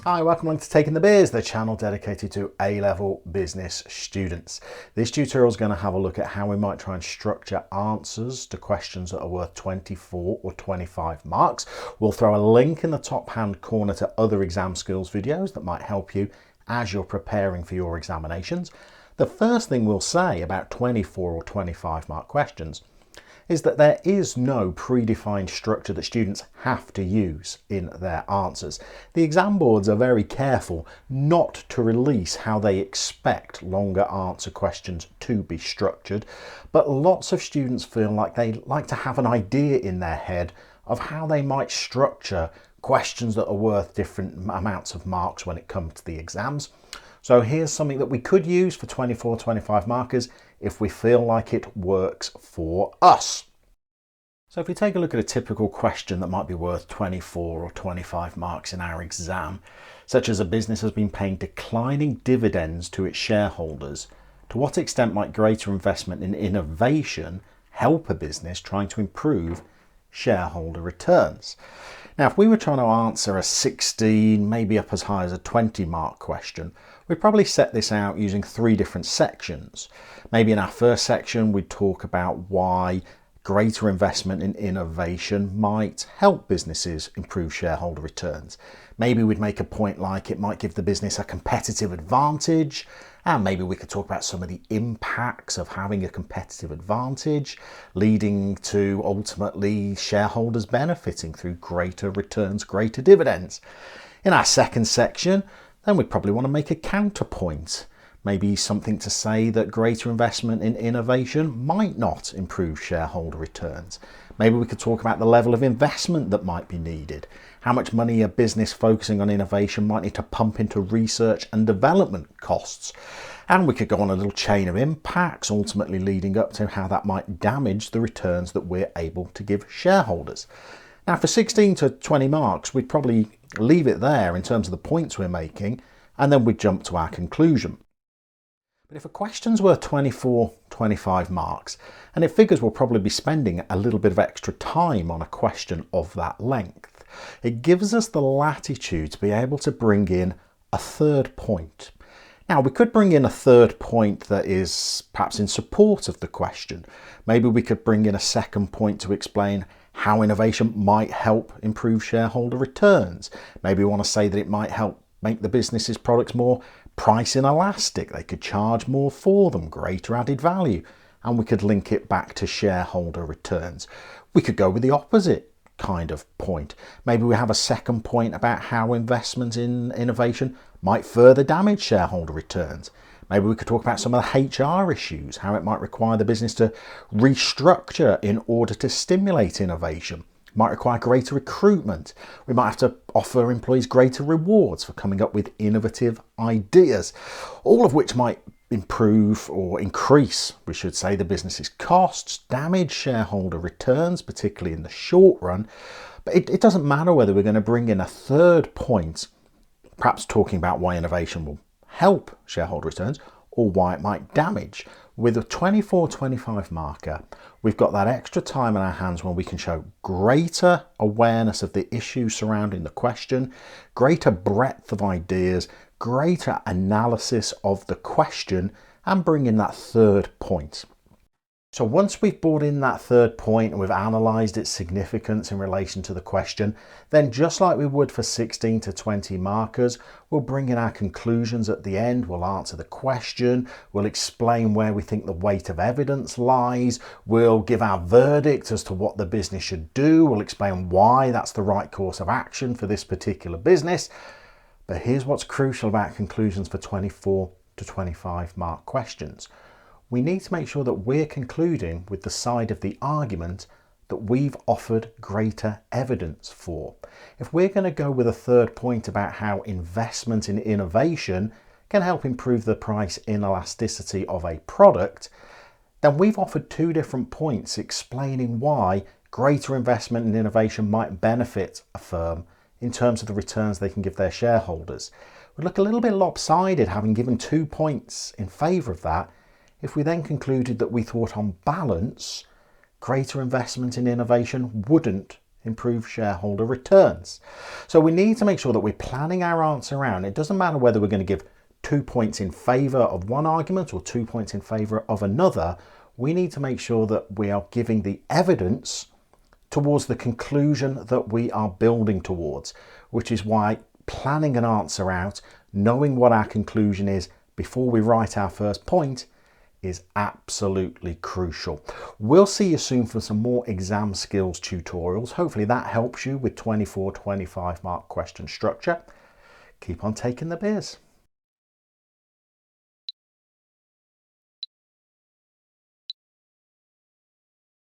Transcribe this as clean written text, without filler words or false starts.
Hi, welcome along to Taking the Biz, the channel dedicated to A-level business students. This tutorial is going to have a look at how we might try and structure answers to questions that are worth 24 or 25 marks. We'll throw a link in the top hand corner to other exam skills videos that might help you as you're preparing for your examinations. The first thing we'll say about 24 or 25 mark questions is that there is no predefined structure that students have to use in their answers. The exam boards are very careful not to release how they expect longer answer questions to be structured, but lots of students feel like they like to have an idea in their head of how they might structure questions that are worth different amounts of marks when it comes to the exams. So here's something that we could use for 24, 25 markers if we feel like it works for us. So if we take a look at a typical question that might be worth 24 or 25 marks in our exam, such as a business has been paying declining dividends to its shareholders, to what extent might greater investment in innovation help a business trying to improve shareholder returns? Now, if we were trying to answer a 16, maybe up as high as a 20 mark question, we'd probably set this out using 3 different sections. Maybe in our first section, we'd talk about why greater investment in innovation might help businesses improve shareholder returns. Maybe we'd make a point like it might give the business a competitive advantage, and maybe we could talk about some of the impacts of having a competitive advantage, leading to ultimately shareholders benefiting through greater returns, greater dividends. In our second section, then we'd probably want to make a counterpoint. Maybe something to say that greater investment in innovation might not improve shareholder returns. Maybe we could talk about the level of investment that might be needed, how much money a business focusing on innovation might need to pump into research and development costs. And we could go on a little chain of impacts, ultimately leading up to how that might damage the returns that we're able to give shareholders. Now, for 16 to 20 marks, we'd probably leave it there in terms of the points we're making, and then we'd jump to our conclusion. But if a question's worth 24, 25 marks, and it figures we'll probably be spending a little bit of extra time on a question of that length, it gives us the latitude to be able to bring in a third point. Now, we could bring in a third point that is perhaps in support of the question. Maybe we could bring in a second point to explain how innovation might help improve shareholder returns. Maybe we want to say that it might help make the business's products more price inelastic. They could charge more for them, greater added value, and we could link it back to shareholder returns. We could go with the opposite kind of point. Maybe we have a second point about how investment in innovation might further damage shareholder returns. Maybe we could talk about some of the HR issues, how it might require the business to restructure in order to stimulate innovation. It might require greater recruitment. We might have to offer employees greater rewards for coming up with innovative ideas, all of which might improve or increase, we should say, the business's costs, damage shareholder returns, particularly in the short run. But it doesn't matter whether we're going to bring in a third point, perhaps talking about why innovation will help shareholder returns or why it might damage. With a 24-25 marker, we've got that extra time in our hands when we can show greater awareness of the issues surrounding the question, greater breadth of ideas, greater analysis of the question, and bring in that third point. So once we've brought in that third point and we've analysed its significance in relation to the question, then just like we would for 16 to 20 markers, we'll bring in our conclusions at the end, we'll answer the question, we'll explain where we think the weight of evidence lies, we'll give our verdict as to what the business should do, we'll explain why that's the right course of action for this particular business. But here's what's crucial about conclusions for 24 to 25 mark questions. We need to make sure that we're concluding with the side of the argument that we've offered greater evidence for. If we're going to go with a third point about how investment in innovation can help improve the price inelasticity of a product, then we've offered 2 different points explaining why greater investment in innovation might benefit a firm in terms of the returns they can give their shareholders. It would look a little bit lopsided having given 2 points in favour of that if we then concluded that we thought on balance greater investment in innovation wouldn't improve shareholder returns. So we need to make sure that we're planning our answer around. It doesn't matter whether we're going to give 2 points in favour of one argument or 2 points in favour of another. We need to make sure that we are giving the evidence towards the conclusion that we are building towards, which is why planning an answer out, knowing what our conclusion is before we write our first point, is absolutely crucial. We'll see you soon for some more exam skills tutorials. Hopefully that helps you with 24, 25 mark question structure. Keep on taking the biz.